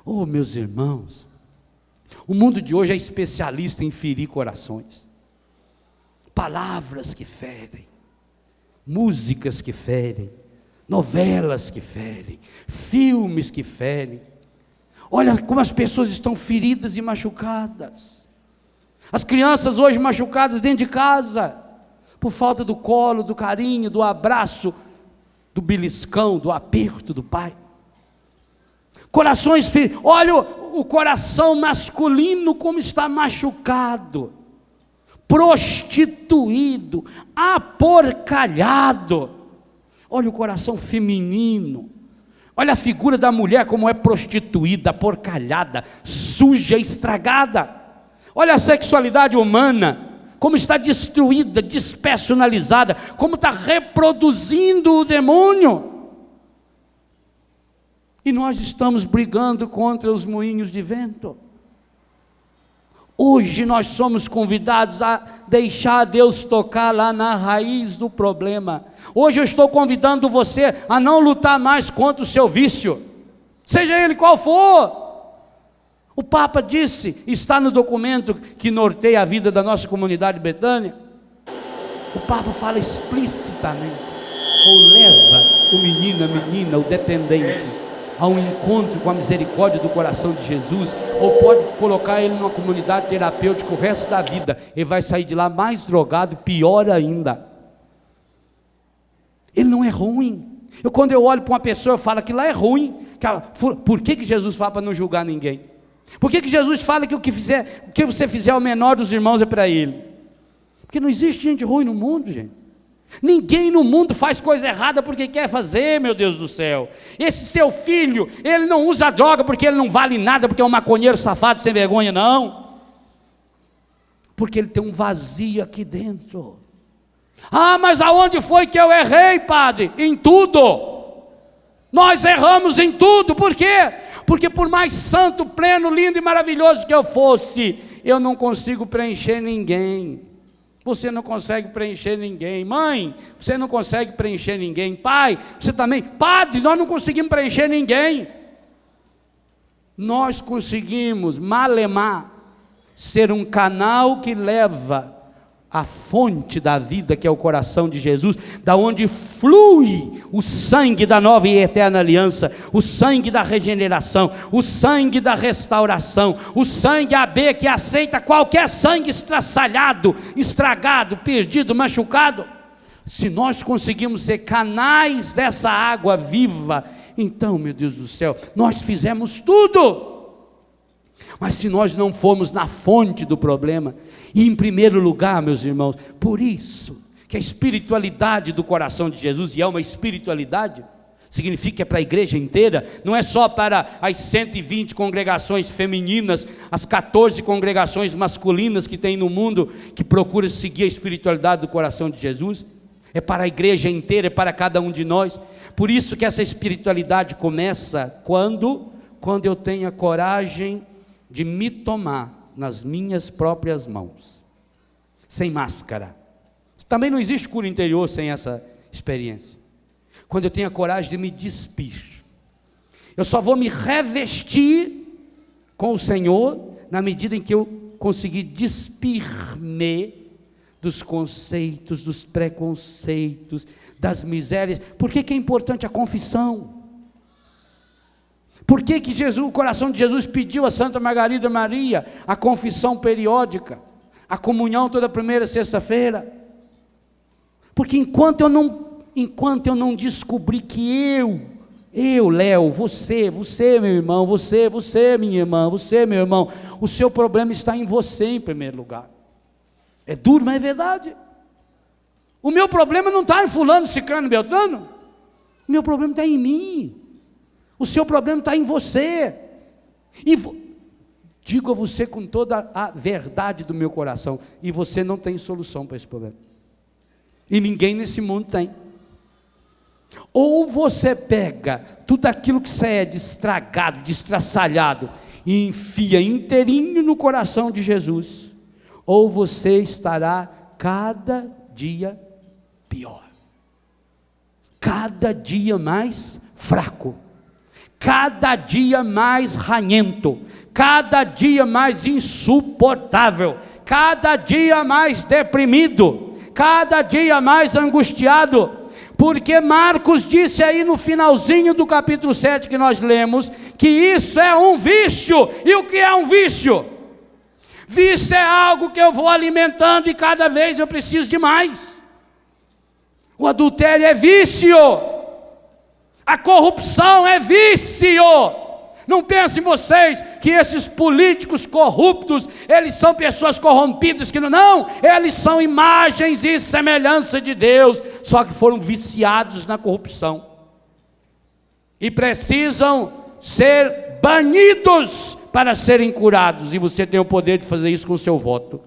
Oh, meus irmãos, o mundo de hoje é especialista em ferir corações. Palavras que ferem, músicas que ferem, novelas que ferem, filmes que ferem. Olha como as pessoas estão feridas e machucadas. As crianças hoje machucadas dentro de casa, por falta do colo, do carinho, do abraço, do beliscão, do aperto do pai. Corações feridos. Olha o coração masculino como está machucado, prostituído, aporcalhado. Olha o coração feminino. Olha a figura da mulher como é prostituída, aporcalhada, suja, estragada. Olha a sexualidade humana, como está destruída, despersonalizada, como está reproduzindo o demônio. E nós estamos brigando contra os moinhos de vento. Hoje nós somos convidados a deixar Deus tocar lá na raiz do problema. Hoje eu estou convidando você a não lutar mais contra o seu vício, seja ele qual for. O Papa disse, está no documento que norteia a vida da nossa comunidade Betânia, o Papa fala explicitamente: ou leva o menino, a menina, o dependente a um encontro com a misericórdia do coração de Jesus, ou pode colocar ele numa comunidade terapêutica o resto da vida. Ele vai sair de lá mais drogado, pior ainda. Ele não é ruim. Quando eu olho para uma pessoa, eu falo que lá é ruim. Por que Jesus fala para não julgar ninguém? Por que Jesus fala que o que você fizer ao menor dos irmãos é para ele? Porque não existe gente ruim no mundo, gente. Ninguém no mundo faz coisa errada porque quer fazer, meu Deus do céu. Esse seu filho, ele não usa droga porque ele não vale nada, porque é um maconheiro safado sem vergonha, não. Porque ele tem um vazio aqui dentro. Ah, mas aonde foi que eu errei, padre? Em tudo. Nós erramos em tudo. Por quê? Porque por mais santo, pleno, lindo e maravilhoso que eu fosse, eu não consigo preencher ninguém. Você não consegue preencher ninguém. Mãe, você não consegue preencher ninguém. Pai, você também. Padre, nós não conseguimos preencher ninguém. Nós conseguimos, malemar, ser um canal que leva a fonte da vida, que é o coração de Jesus, da onde flui o sangue da nova e eterna aliança, o sangue da regeneração, o sangue da restauração, o sangue AB que aceita qualquer sangue estraçalhado, estragado, perdido, machucado. Se nós conseguimos ser canais dessa água viva, então, meu Deus do céu, nós fizemos tudo. Mas se nós não formos na fonte do problema, e em primeiro lugar, meus irmãos, por isso que a espiritualidade do coração de Jesus, e é uma espiritualidade, significa que é para a igreja inteira, não é só para as 120 congregações femininas, as 14 congregações masculinas que tem no mundo, que procuram seguir a espiritualidade do coração de Jesus, é para a igreja inteira, é para cada um de nós. Por isso que essa espiritualidade começa quando eu tenho a coragem de me tomar nas minhas próprias mãos, sem máscara. Também não existe cura interior sem essa experiência. Quando eu tenho a coragem de me despir, eu só vou me revestir com o Senhor na medida em que eu conseguir despir-me dos conceitos, dos preconceitos, das misérias. Por que é importante a confissão? Por que Jesus, o coração de Jesus pediu a Santa Margarida Maria a confissão periódica, a comunhão toda primeira sexta-feira? Porque enquanto eu não descobrir que eu, Léo, você, meu irmão, você, minha irmã, você, meu irmão, o seu problema está em você em primeiro lugar. É duro, mas é verdade. O meu problema não está em fulano, ciclano, beltrano. O meu problema está em mim. O seu problema está em você. E digo a você com toda a verdade do meu coração, e você não tem solução para esse problema. E ninguém nesse mundo tem. Ou você pega tudo aquilo que você é de estragado, de estraçalhado, e enfia inteirinho no coração de Jesus, ou você estará cada dia pior, cada dia mais fraco, cada dia mais ranhento, cada dia mais insuportável, cada dia mais deprimido, cada dia mais angustiado, porque Marcos disse aí no finalzinho do capítulo 7 que nós lemos, que isso é um vício. E o que é um vício? Vício é algo que eu vou alimentando e cada vez eu preciso de mais. O adultério é vício. A corrupção é vício. Não pensem vocês que esses políticos corruptos, eles são pessoas corrompidas, que não, eles são imagens e semelhança de Deus, só que foram viciados na corrupção, e precisam ser banidos para serem curados, e você tem o poder de fazer isso com o seu voto.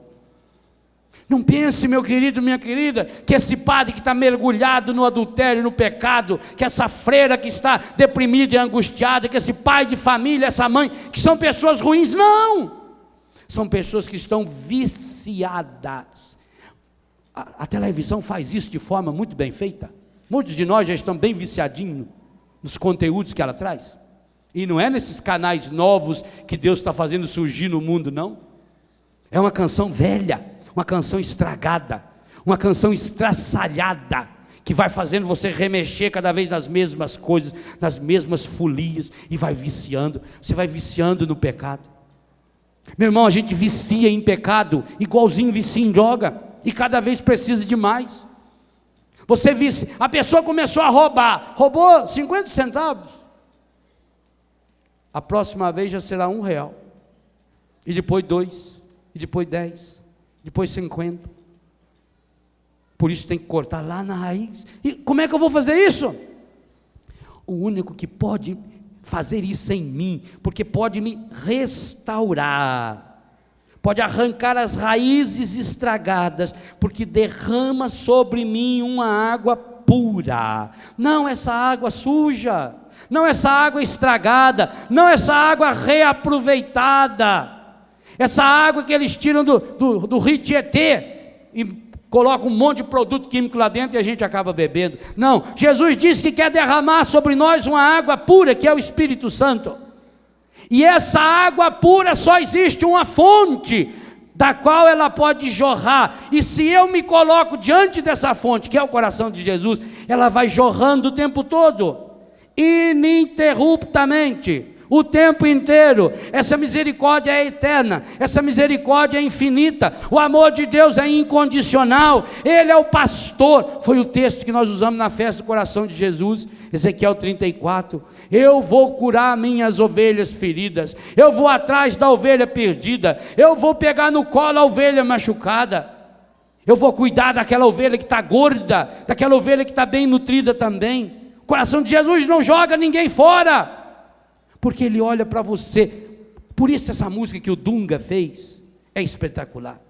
Não pense, meu querido, minha querida, que esse padre que está mergulhado no adultério, no pecado, que essa freira que está deprimida e angustiada, que esse pai de família, essa mãe, que são pessoas ruins. Não! São pessoas que estão viciadas. A televisão faz isso de forma muito bem feita. Muitos de nós já estão bem viciadinhos nos conteúdos que ela traz. E não é nesses canais novos que Deus está fazendo surgir no mundo, não. É uma canção velha, uma canção estragada, uma canção estraçalhada, que vai fazendo você remexer cada vez nas mesmas coisas, nas mesmas folias, e vai viciando. Você vai viciando no pecado. Meu irmão, a gente vicia em pecado igualzinho vicia em droga, e cada vez precisa de mais. Você visse, a pessoa começou a roubar, roubou 50 centavos. A próxima vez já será R$1, e depois 2, e depois 10, depois 50. Por isso tem que cortar lá na raiz. E como é que eu vou fazer isso? O único que pode fazer isso em mim, porque pode me restaurar, pode arrancar as raízes estragadas, porque derrama sobre mim uma água pura, não essa água suja, não essa água estragada, não essa água reaproveitada, essa água que eles tiram do rio Tietê, e colocam um monte de produto químico lá dentro e a gente acaba bebendo. Não, Jesus disse que quer derramar sobre nós uma água pura, que é o Espírito Santo. E essa água pura só existe uma fonte, da qual ela pode jorrar. E se eu me coloco diante dessa fonte, que é o coração de Jesus, ela vai jorrando o tempo todo, ininterruptamente, o tempo inteiro. Essa misericórdia é eterna, essa misericórdia é infinita, o amor de Deus é incondicional, Ele é o pastor. Foi o texto que nós usamos na festa do coração de Jesus, Ezequiel 34, eu vou curar minhas ovelhas feridas, eu vou atrás da ovelha perdida, eu vou pegar no colo a ovelha machucada, eu vou cuidar daquela ovelha que está gorda, daquela ovelha que está bem nutrida também. O coração de Jesus não joga ninguém fora, porque Ele olha para você. Por isso essa música que o Dunga fez é espetacular.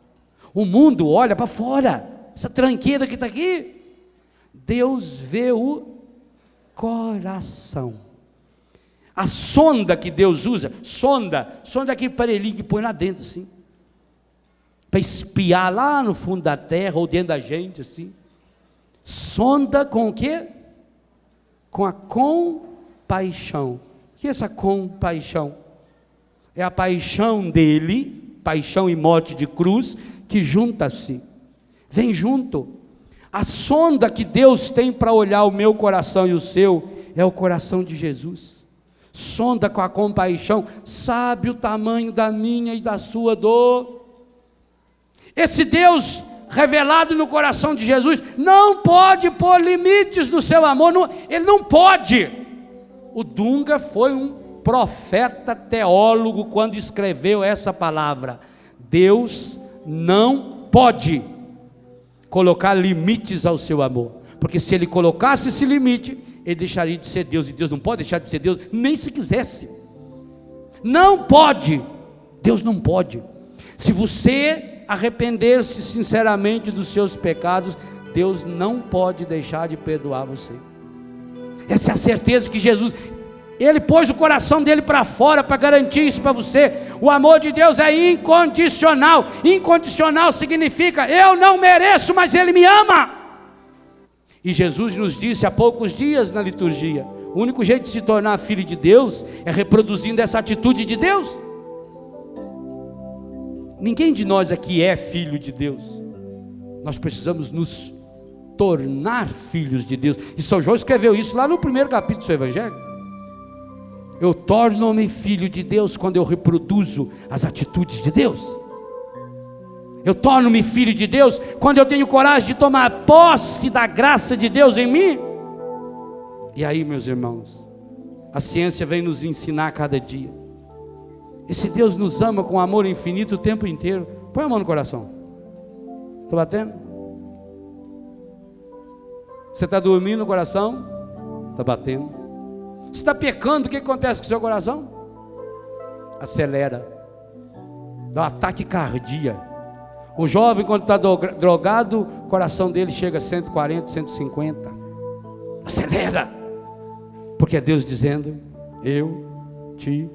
O mundo olha para fora, essa tranqueira que está aqui. Deus vê o coração. A sonda que Deus usa, sonda é aquele aparelhinho que põe lá dentro assim, para espiar lá no fundo da terra ou dentro da gente assim. Sonda com o quê? Com a compaixão. O que é essa compaixão? É a paixão dele, paixão e morte de cruz, que junta-se, vem junto. A sonda que Deus tem para olhar o meu coração e o seu, é o coração de Jesus. Sonda com a compaixão, sabe o tamanho da minha e da sua dor. Esse Deus revelado no coração de Jesus, não pode pôr limites no seu amor, Ele não pode. O Dunga foi um profeta teólogo quando escreveu essa palavra. Deus não pode colocar limites ao seu amor, porque se Ele colocasse esse limite, Ele deixaria de ser Deus, e Deus não pode deixar de ser Deus, nem se quisesse. Não pode, Deus não pode. Se você arrepender-se sinceramente dos seus pecados, Deus não pode deixar de perdoar você. Essa é a certeza que Jesus, Ele pôs o coração dele para fora para garantir isso para você. O amor de Deus é incondicional. Incondicional significa, eu não mereço, mas Ele me ama. E Jesus nos disse há poucos dias na liturgia, o único jeito de se tornar filho de Deus é reproduzindo essa atitude de Deus. Ninguém de nós aqui é filho de Deus. Nós precisamos nos tornar filhos de Deus. E São João escreveu isso lá no primeiro capítulo do seu Evangelho. Eu torno-me filho de Deus quando eu reproduzo as atitudes de Deus. Eu torno-me filho de Deus quando eu tenho coragem de tomar posse da graça de Deus em mim. E aí, meus irmãos, a ciência vem nos ensinar a cada dia. Esse Deus nos ama com amor infinito o tempo inteiro. Põe a mão no coração. Está batendo? Você está dormindo no coração? Está batendo. Você está pecando, o que acontece com o seu coração? Acelera. Dá um ataque cardíaco. O jovem, quando está drogado, o coração dele chega a 140, 150. Acelera. Porque é Deus dizendo, eu te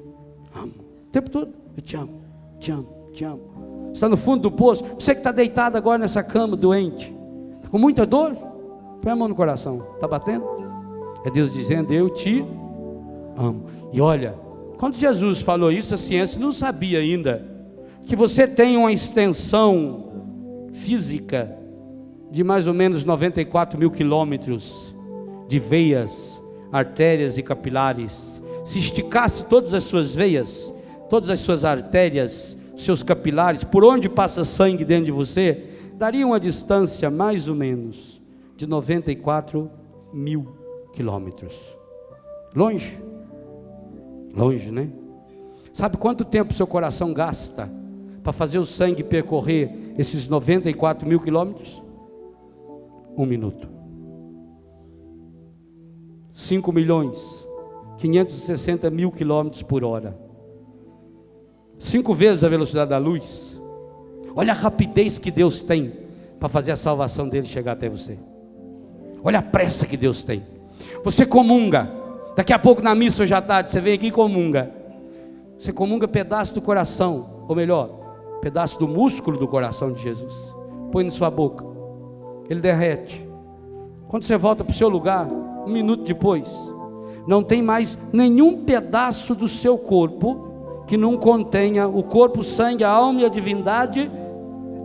amo. O tempo todo, eu te amo, te amo, te amo. Você está no fundo do poço, você que está deitado agora nessa cama doente, está com muita dor, põe a mão no coração, está batendo? É Deus dizendo, eu te amo. E olha, quando Jesus falou isso, a ciência não sabia ainda que você tem uma extensão física de mais ou menos 94 mil quilômetros de veias, artérias e capilares. Se esticasse todas as suas veias, todas as suas artérias, seus capilares, por onde passa sangue dentro de você, daria uma distância mais ou menos de 94 mil quilômetros. Longe? Longe, né? Sabe quanto tempo seu coração gasta para fazer o sangue percorrer esses 94 mil quilômetros? 1 minuto. 5.560.000 quilômetros por hora. 5 vezes a velocidade da luz. Olha a rapidez que Deus tem para fazer a salvação dele chegar até você. Olha a pressa que Deus tem. Você comunga, daqui a pouco na missa hoje à tarde, você vem aqui e comunga. Você comunga pedaço do coração, ou melhor, pedaço do músculo do coração de Jesus. Põe na sua boca, ele derrete. Quando você volta para o seu lugar, 1 minuto depois, não tem mais nenhum pedaço do seu corpo que não contenha o corpo, o sangue, a alma e a divindade,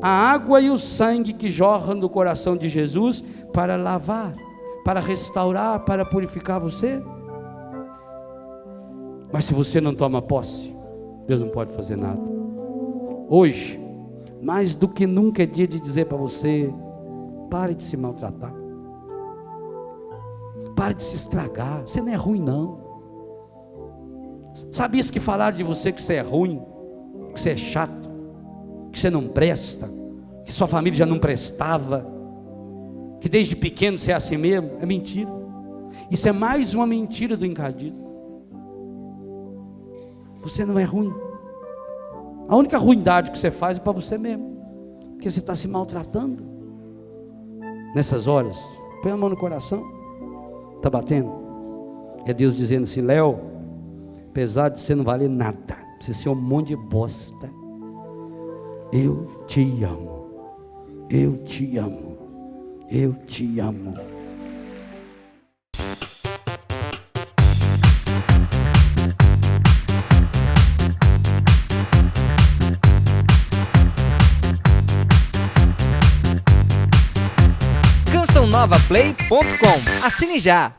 a água e o sangue que jorram do coração de Jesus para lavar, para restaurar, para purificar você. Mas se você não toma posse, Deus não pode fazer nada. Hoje, mais do que nunca é dia de dizer para você: pare de se maltratar, pare de se estragar. Você não é ruim não. Sabia que falaram de você que você é ruim, que você é chato, que você não presta, que sua família já não prestava, que desde pequeno você é assim mesmo? É mentira. Isso é mais uma mentira do encardido. Você não é ruim. A única ruindade que você faz é para você mesmo, porque você está se maltratando. Nessas horas, põe a mão no coração. Está batendo? É Deus dizendo assim: Léo, apesar de você não valer nada, você ser um monte de bosta, eu te amo, eu te amo, eu te amo. CançãoNovaPlay.com. Assine já!